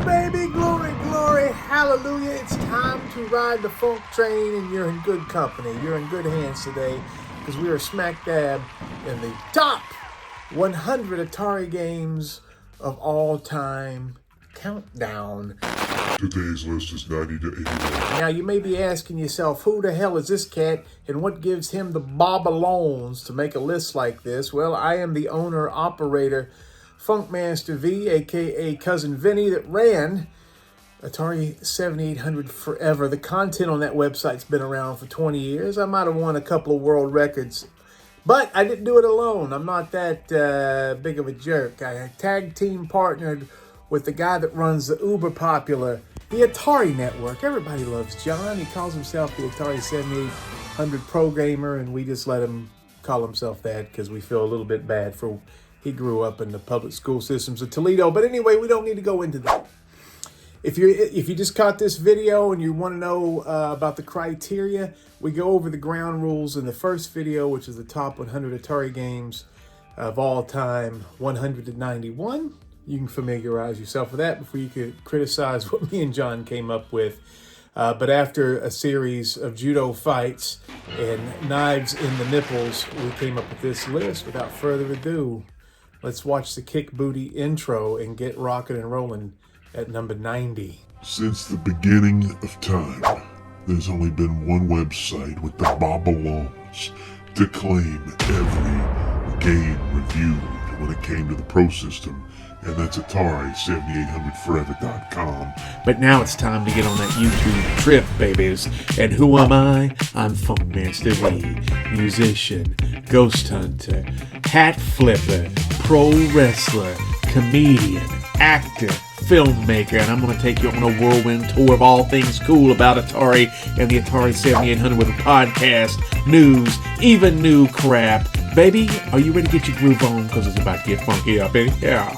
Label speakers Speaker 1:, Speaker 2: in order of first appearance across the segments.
Speaker 1: baby, glory, glory, hallelujah. It's time to ride the funk train, and you're in good company. You're in good hands today, because we are smack dab in the top 100 Atari games of all time countdown.
Speaker 2: Today's list is 90 to 81.
Speaker 1: Now, you may be asking yourself, who the hell is this cat, and what gives him the bobalones to make a list like this? Well, I am the owner-operator, Funkmaster V, a.k.a. Cousin Vinny, that ran Atari 7800 forever. The content on that website's been around for 20 years. I might have won a couple of world records, but I didn't do it alone. I'm not that big of a jerk. I tag team partnered with the guy that runs the uber popular the Atari Network. Everybody loves John. He calls himself the Atari 7800 programmer, and we just let him call himself that because we feel a little bit bad for he grew up in the public school systems of Toledo. But anyway, we don't need to go into that. If you just caught this video and you want to know about the criteria, we go over the ground rules in the first video, which is the top 100 Atari games of all time, 100 to 91. You can familiarize yourself with that before you could criticize what me and John came up with. But after a series of judo fights and knives in the nipples, we came up with this list. Without further ado, let's watch the Kick Booty intro and get rocking and rolling at number 90.
Speaker 2: Since the beginning of time, there's only been one website with the bobalones to claim every game reviewed when it came to the Pro System, and that's Atari7800forever.com.
Speaker 3: But now it's time to get on that YouTube trip, babies. And who am I? I'm Funkmaster V, musician, ghost hunter, hat flipper, pro wrestler, comedian, actor, filmmaker, and I'm going to take you on a whirlwind tour of all things cool about Atari and the Atari 7800 with a podcast, news, even new crap. Baby, are you ready to get your groove on? Because it's about to get funky up in here.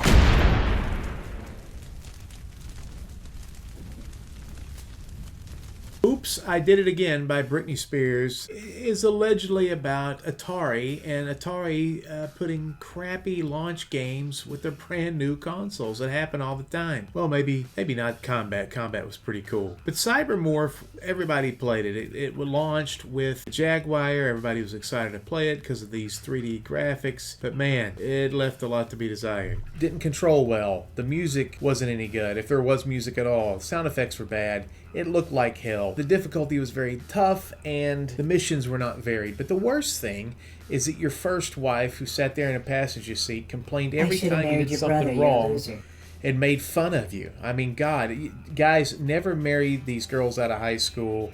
Speaker 1: Oops, I Did It Again by Britney Spears is allegedly about Atari and Atari putting crappy launch games with their brand new consoles. That happen all the time. Well, maybe not Combat. Combat was pretty cool. But Cybermorph, everybody played it. It was launched with Jaguar. Everybody was excited to play it because of these 3D graphics. But man, it left a lot to be desired. Didn't control well. The music wasn't any good, if there was music at all. The sound effects were bad. It looked like hell. The difficulty was very tough, and the missions were not varied. But the worst thing is that your first wife, who sat there in a passenger seat, complained every time you did something wrong and made fun of you. I mean, God, guys, never marry these girls out of high school.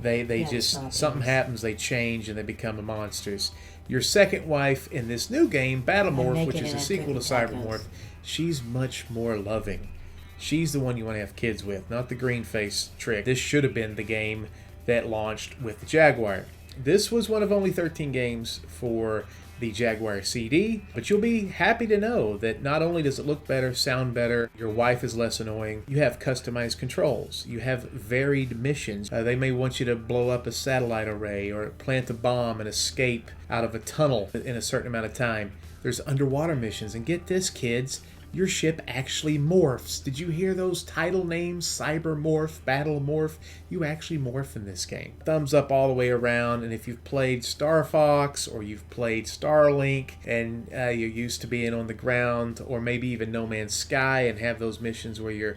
Speaker 1: They just, something happens, they change, and they become monsters. Your second wife in this new game, Battlemorph, which is a sequel to Cybermorph, she's much more loving. She's the one you want to have kids with, not the green face trick. This should have been the game that launched with the Jaguar. This was one of only 13 games for the Jaguar CD, but you'll be happy to know that not only does it look better, sound better, your wife is less annoying, you have customized controls, you have varied missions. They may want you to blow up a satellite array or plant a bomb and escape out of a tunnel in a certain amount of time. There's underwater missions, and get this, kids, your ship actually morphs. Did you hear those title names? Cybermorph, Battlemorph. You actually morph in this game. Thumbs up all the way around. And if you've played Star Fox or you've played Starlink and you're used to being on the ground, or maybe even No Man's Sky and have those missions where you're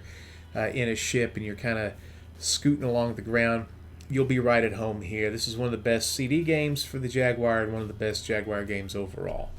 Speaker 1: in a ship and you're kind of scooting along the ground, you'll be right at home here. This is one of the best CD games for the Jaguar and one of the best Jaguar games overall.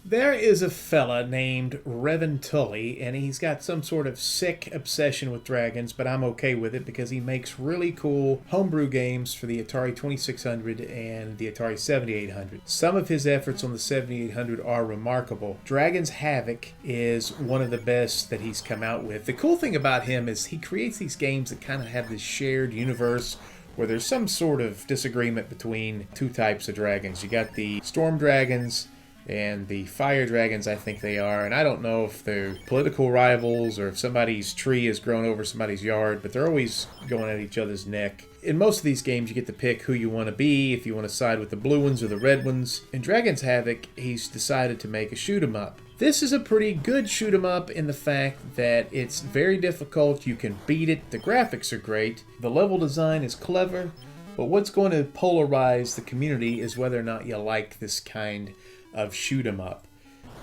Speaker 1: There is a fella named Revan Tully, and he's got some sort of sick obsession with dragons, but I'm okay with it because he makes really cool homebrew games for the Atari 2600 and the Atari 7800. Some of his efforts on the 7800 are remarkable. Dragon's Havoc is one of the best that he's come out with. The cool thing about him is he creates these games that kind of have this shared universe where there's some sort of disagreement between two types of dragons. You got the storm dragons And the fire dragons, I think they are. And I don't know if they're political rivals or if somebody's tree has grown over somebody's yard, but they're always going at each other's neck. In most of these games, you get to pick who you want to be, if you want to side with the blue ones or the red ones. In Dragon's Havoc, he's decided to make a shoot-'em-up. This is a pretty good shoot-'em-up in the fact that it's very difficult, you can beat it, the graphics are great, the level design is clever, but what's going to polarize the community is whether or not you like this kind of shoot-'em-up.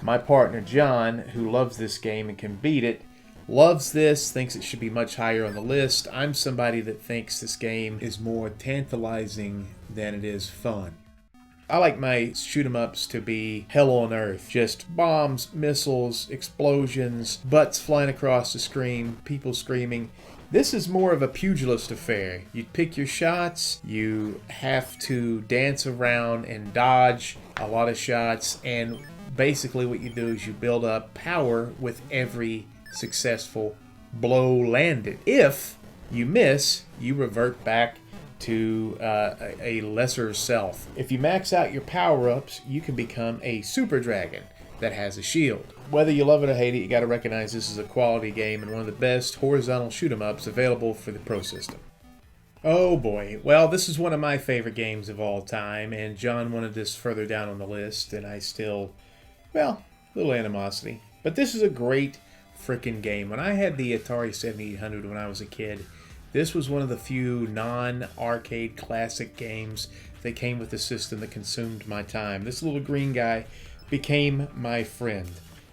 Speaker 1: My partner John, who loves this game and can beat it, loves this, thinks it should be much higher on the list. I'm somebody that thinks this game is more tantalizing than it is fun. I like my shoot-'em-ups to be hell on earth. Just bombs, missiles, explosions, butts flying across the screen, people screaming. This is more of a pugilist affair. You pick your shots, you have to dance around and dodge a lot of shots, and basically what you do is you build up power with every successful blow landed. If you miss, you revert back to a lesser self. If you max out your power-ups, you can become a super dragon that has a shield. Whether you love it or hate it, you got to recognize this is a quality game and one of the best horizontal shoot-'em-ups available for the Pro System. Oh boy, well, this is one of my favorite games of all time, and John wanted this further down on the list, and I still, well, a little animosity. But this is a great frickin' game. When I had the Atari 7800 when I was a kid, this was one of the few non-arcade classic games that came with the system that consumed my time. This little green guy became my friend.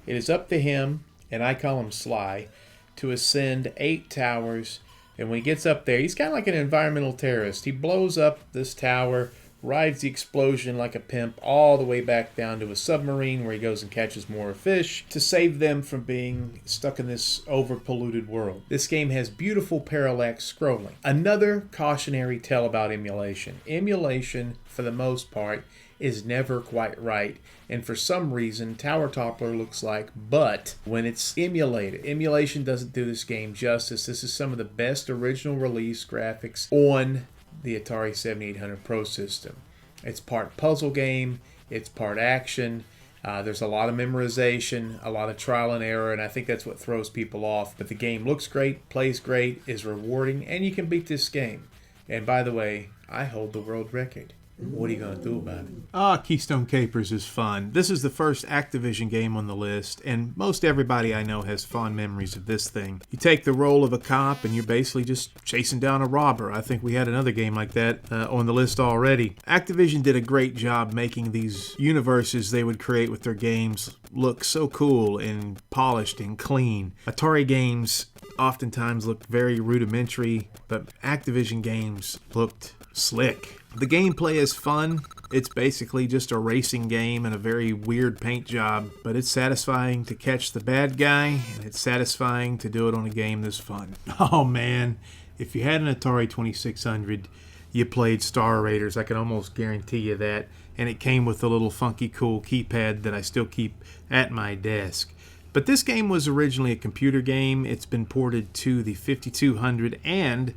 Speaker 1: It is up to him, and I call him Sly, to ascend 8 towers, and when he gets up there, he's kind of like an environmental terrorist. He blows up this tower, rides the explosion like a pimp all the way back down to a submarine where he goes and catches more fish to save them from being stuck in this over-polluted world. This game has beautiful parallax scrolling. Another cautionary tale about emulation. Emulation, for the most part, is never quite right, and for some reason Tower Toppler looks like butt when it's emulated. Emulation doesn't do this game justice. This is some of the best original release graphics on the Atari 7800 Pro System. It's part puzzle game, it's part action, there's a lot of memorization, a lot of trial and error, and I think that's what throws people off. But the game looks great, plays great, is rewarding, and you can beat this game. And by the way, I hold the world record. What are you going to do about it?
Speaker 3: Keystone Capers is fun. This is the first Activision game on the list, and most everybody I know has fond memories of this thing. You take the role of a cop, and you're basically just chasing down a robber. I think we had another game like that on the list already. Activision did a great job making these universes they would create with their games look so cool and polished and clean. Atari games oftentimes looked very rudimentary, but Activision games looked slick. The gameplay is fun. It's basically just a racing game and a very weird paint job, but it's satisfying to catch the bad guy, and it's satisfying to do it on a game this fun. Oh man, if you had an Atari 2600, you played Star Raiders. I can almost guarantee you that. And it came with a little funky cool keypad that I still keep at my desk. But this game was originally a computer game. It's been ported to the 5200 and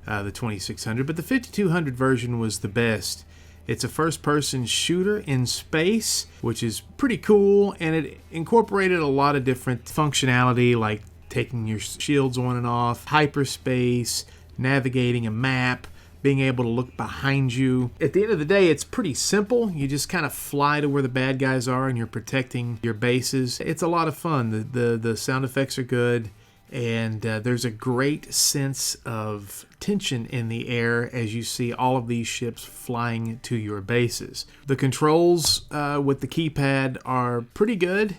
Speaker 3: the 2600, but the 5200 version was the best. It's a first-person shooter in space, which is pretty cool, and it incorporated a lot of different functionality, like taking your shields on and off, hyperspace, navigating a map, being able to look behind you. At the end of the day, it's pretty simple. You just kind of fly to where the bad guys are, and you're protecting your bases. It's a lot of fun. The sound effects are good. And there's a great sense of tension in the air as you see all of these ships flying to your bases. The controls with the keypad are pretty good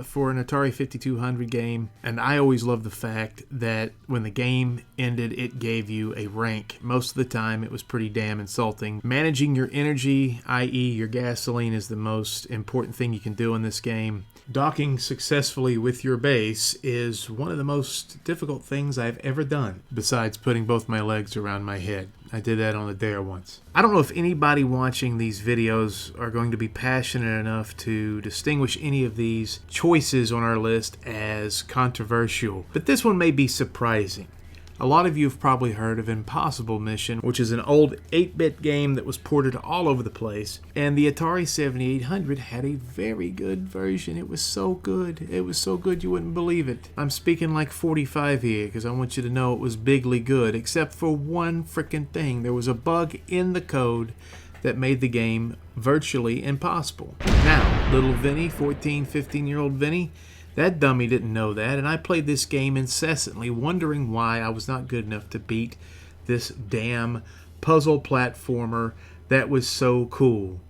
Speaker 3: for an Atari 5200 game. And I always love the fact that when the game ended, it gave you a rank. Most of the time, it was pretty damn insulting. Managing your energy, i.e. your gasoline, is the most important thing you can do in this game. Docking successfully with your base is one of the most difficult things I've ever done, besides putting both my legs around my head. I did that on the dare once. I don't know if anybody watching these videos are going to be passionate enough to distinguish any of these choices on our list as controversial, but this one may be surprising.
Speaker 1: A lot of you have probably heard of Impossible Mission, which is an old 8-bit game that was ported all over the place. And the Atari 7800 had a very good version. It was so good. It was so good you wouldn't believe it. I'm speaking like 45 here because I want you to know it was bigly good, except for one frickin' thing. There was a bug in the code that made the game virtually impossible. Now, little Vinnie, 14, 15-year-old Vinnie, that dummy didn't know that, and I played this game incessantly, wondering why I was not good enough to beat this damn puzzle platformer that was so cool.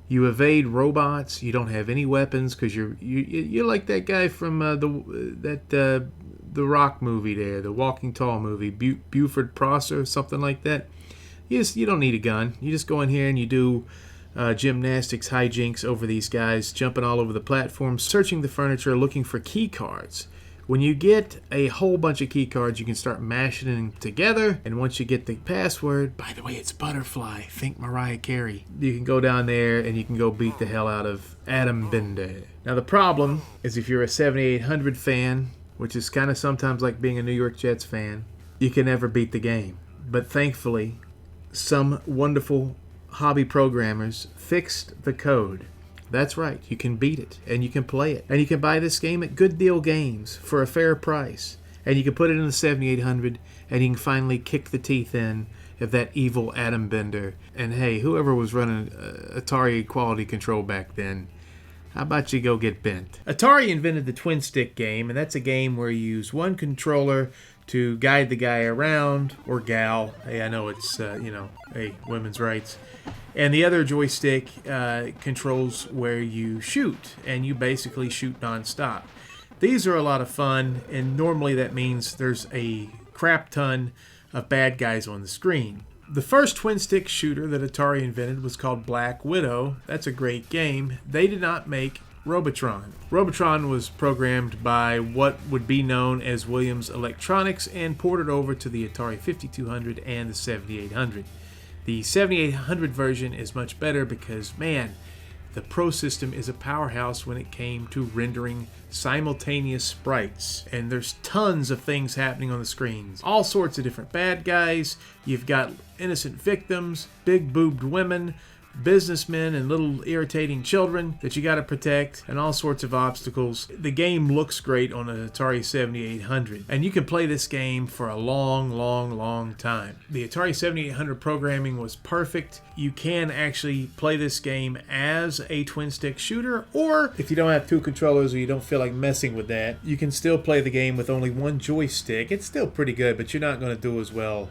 Speaker 1: You evade robots, you don't have any weapons because you're like that guy from the Rock movie there, the Walking Tall movie, Buford Prosser, something like that. You don't need a gun. You just go in here and you do gymnastics hijinks over these guys, jumping all over the platform, searching the furniture, looking for key cards. When you get a whole bunch of key cards, you can start mashing them together, and once you get the password, by the way, it's Butterfly, think Mariah Carey, you can go down there and you can go beat the hell out of Adam Bender. Now the problem is if you're a 7800 fan, which is kind of sometimes like being a New York Jets fan, you can never beat the game. But thankfully, some wonderful hobby programmers fixed the code. That's right, you can beat it, and you can play it. And you can buy this game at Good Deal Games for a fair price. And you can put it in the 7800, and you can finally kick the teeth in of that evil Adam Bender. And hey, whoever was running Atari quality control back then, how about you go get bent? Atari invented the twin stick game, and that's a game where you use one controller to guide the guy around, or gal. Hey, I know it's, hey, women's rights. And the other joystick controls where you shoot, and you basically shoot nonstop. These are a lot of fun, and normally that means there's a crap ton of bad guys on the screen. The first twin-stick shooter that Atari invented was called Black Widow. That's a great game. They did not make Robotron. Robotron was programmed by what would be known as Williams Electronics and ported over to the Atari 5200 and the 7800. The 7800 version is much better because, man, the Pro System is a powerhouse when it came to rendering simultaneous sprites. And there's tons of things happening on the screens. All sorts of different bad guys. You've got innocent victims, big-boobed women, businessmen and little irritating children that you got to protect, and all sorts of obstacles. The game looks great on an Atari 7800, and you can play this game for a long time. The Atari 7800 programming was perfect. You can actually play this game as a twin stick shooter, or if you don't have two controllers or you don't feel like messing with that, you can still play the game with only one joystick. It's still pretty good, but you're not going to do as well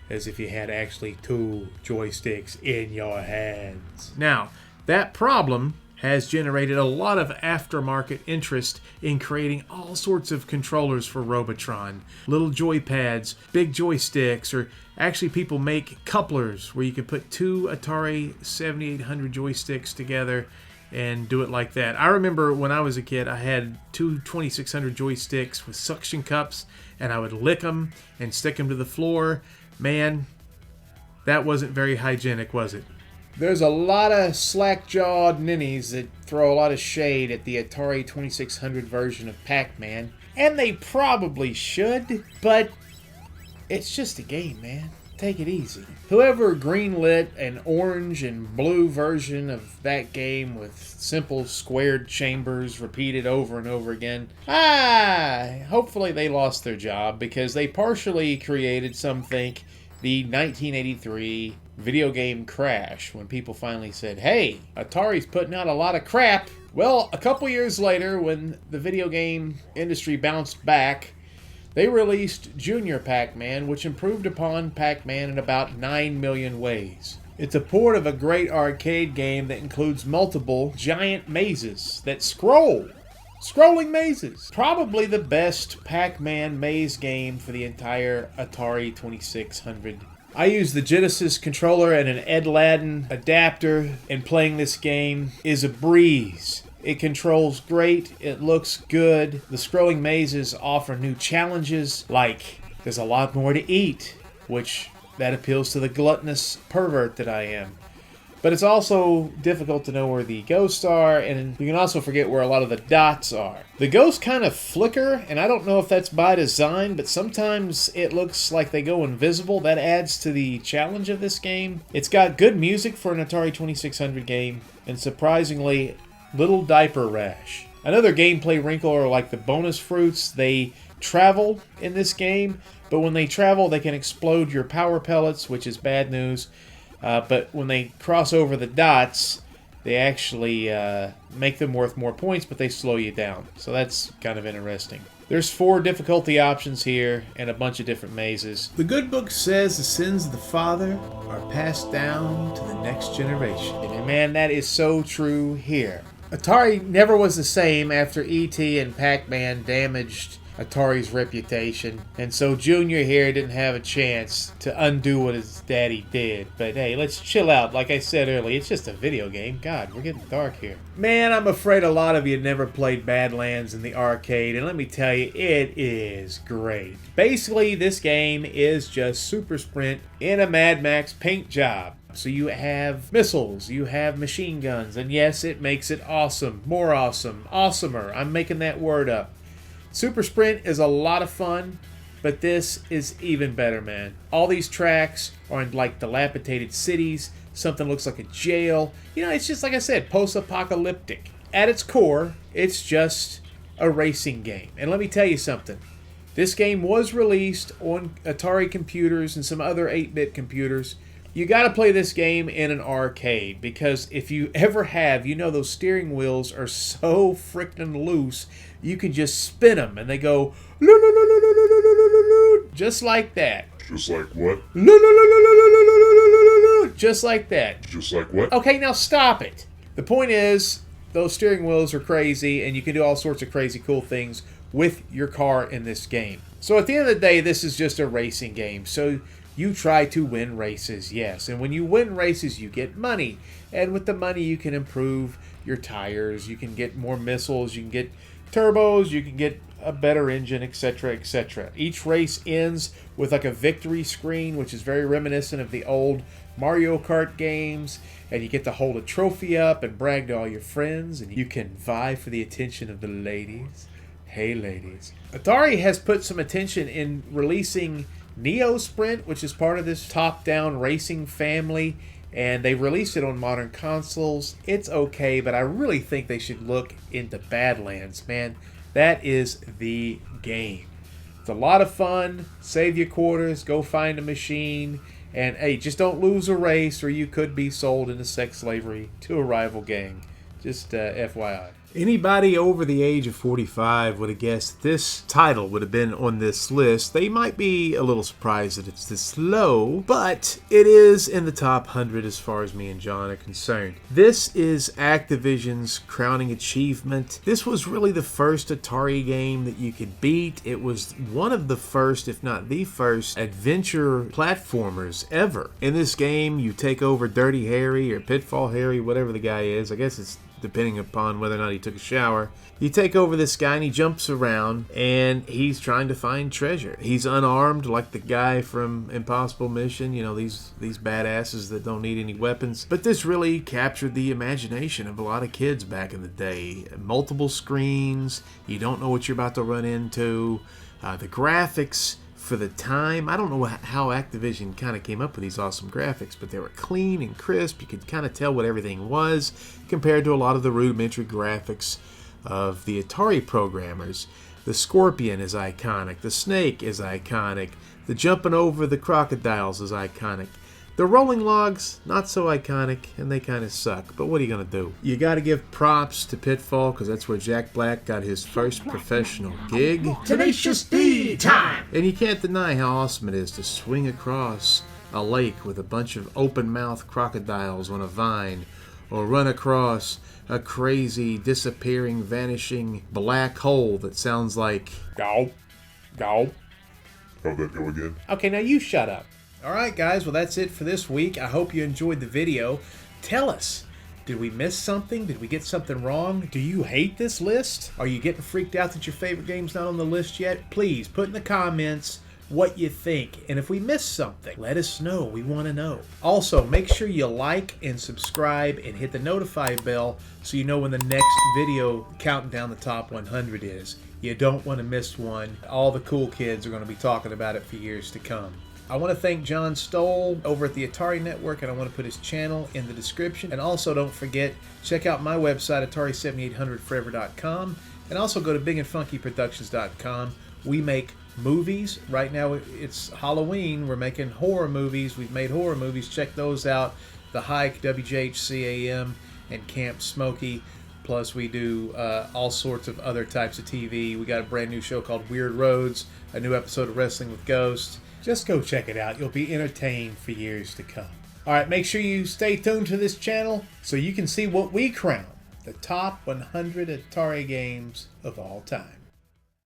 Speaker 1: as if you had actually two joysticks in your hands. Now, that problem has generated a lot of aftermarket interest in creating all sorts of controllers for Robotron. Little joypads, big joysticks, or actually people make couplers where you can put two Atari 7800 joysticks together and do it like that. I remember when I was a kid, I had two 2600 joysticks with suction cups, and I would lick them and stick them to the floor. Man, that wasn't very hygienic, was it? There's a lot of slack-jawed ninnies that throw a lot of shade at the Atari 2600 version of PacMan, and they probably should, but it's just a game, man. Take it easy. Whoever greenlit an orange and blue version of that game with simple squared chambers repeated over and over again, hopefully they lost their job because they partially created some think the 1983 video game crash when people finally said, hey, Atari's putting out a lot of crap. Well, a couple years later, when the video game industry bounced back, they released Junior Pac-Man, which improved upon Pac-Man in about 9 million ways. It's a port of a great arcade game that includes multiple giant mazes that scroll. Scrolling mazes. Probably the best Pac-Man maze game for the entire Atari 2600. I use the Genesis controller and an Ed Ladden adapter, and playing this game is a breeze. It controls great, it looks good. The scrolling mazes offer new challenges, like there's a lot more to eat, which that appeals to the gluttonous pervert that I am. But it's also difficult to know where the ghosts are, and you can also forget where a lot of the dots are. The ghosts kind of flicker, and I don't know if that's by design, but sometimes it looks like they go invisible. That adds to the challenge of this game. It's got good music for an Atari 2600 game, and surprisingly, little diaper rash. Another gameplay wrinkle are like the bonus fruits. They travel in this game, but when they travel, they can explode your power pellets, which is bad news. But when they cross over the dots, they actually make them worth more points, but they slow you down. So that's kind of interesting. There's 4 difficulty options here and a bunch of different mazes. The good book says the sins of the father are passed down to the next generation. And man, that is so true here. Atari never was the same after E.T. and PacMan damaged Atari's reputation, and so Junior here didn't have a chance to undo what his daddy did. But hey, let's chill out. Like I said earlier, it's just a video game. God, we're getting dark here. Man, I'm afraid a lot of you never played Badlands in the arcade, and let me tell you, it is great. Basically, this game is just Super Sprint in a Mad Max paint job. So you have missiles, you have machine guns, and yes, it makes it awesome, more awesome, awesomer. I'm making that word up. Super Sprint is a lot of fun, but this is even better, man. All these tracks are in like dilapidated cities. Something looks like a jail. You know, it's just like I said, post-apocalyptic. At its core, it's just a racing game. And let me tell you something. This game was released on Atari computers and some other 8-bit computers. You got to play this game in an arcade, because if you ever have, you know those steering wheels are so freaking loose, you can just spin them and they go just like that.
Speaker 2: Just like what?
Speaker 1: Just like that.
Speaker 2: Just like what?
Speaker 1: Okay, now stop it. The point is, those steering wheels are crazy, and you can do all sorts of crazy cool things with your car in this game. So at the end of the day, this is just a racing game. So you try to win races, yes. And when you win races, you get money. And with the money, you can improve your tires. You can get more missiles. You can get turbos. You can get a better engine, etc., etc. Each race ends with like a victory screen, which is very reminiscent of the old Mario Kart games. And you get to hold a trophy up and brag to all your friends. And you can vie for the attention of the ladies. Hey, ladies. Atari has put some attention in releasing Neo Sprint, which is part of this top-down racing family, and they released it on modern consoles. It's okay, but I really think they should look into Badlands, man. That is the game. It's a lot of fun. Save your quarters, go find a machine, and hey, just don't lose a race or you could be sold into sex slavery to a rival gang. Just FYI. Anybody over the age of 45 would have guessed this title would have been on this list. They might be a little surprised that it's this low, but it is in the top 100 as far as me and John are concerned. This is Activision's crowning achievement. This was really the first Atari game that you could beat. It was one of the first, if not the first, adventure platformers ever. In this game, you take over Dirty Harry or Pitfall Harry, whatever the guy is. I guess it's depending upon whether or not he took a shower. You take over this guy and he jumps around and he's trying to find treasure. He's unarmed like the guy from Impossible Mission, you know, these badasses that don't need any weapons. But this really captured the imagination of a lot of kids back in the day. Multiple screens, you don't know what you're about to run into. The graphics for the time, I don't know how Activision kind of came up with these awesome graphics, but they were clean and crisp. You could kind of tell what everything was compared to a lot of the rudimentary graphics of the Atari programmers. The scorpion is iconic. The snake is iconic. The jumping over the crocodiles is iconic. The rolling logs, not so iconic, and they kind of suck. But what are you going to do? You got to give props to Pitfall, because that's where Jack Black got his first professional gig.
Speaker 4: Tenacious D time!
Speaker 1: And you can't deny how awesome it is to swing across a lake with a bunch of open-mouthed crocodiles on a vine, or run across a crazy, disappearing, vanishing black hole that sounds like... Go.
Speaker 2: How'd that go again?
Speaker 1: Okay, now you shut up. Alright guys, well that's it for this week. I hope you enjoyed the video. Tell us, did we miss something? Did we get something wrong? Do you hate this list? Are you getting freaked out that your favorite game's not on the list yet? Please, put in the comments what you think. And if we missed something, let us know. We want to know. Also, make sure you like and subscribe and hit the notify bell so you know when the next video counting down the top 100 is. You don't want to miss one. All the cool kids are going to be talking about it for years to come. I want to thank Jon Stoll over at the Atari Network, and I want to put his channel in the description. And also, don't forget, check out my website, Atari7800forever.com, and also go to bigandfunkyproductions.com. We make movies. Right now, it's Halloween. We're making horror movies. We've made horror movies. Check those out. The Hike, WJHCAM, and Camp Smokey. Plus, we do all sorts of other types of TV. We got a brand new show called Weird Roads, a new episode of Wrestling with Ghosts. Just go check it out. You'll be entertained for years to come. All right, make sure you stay tuned to this channel so you can see what we crown the top 100 Atari games of all time.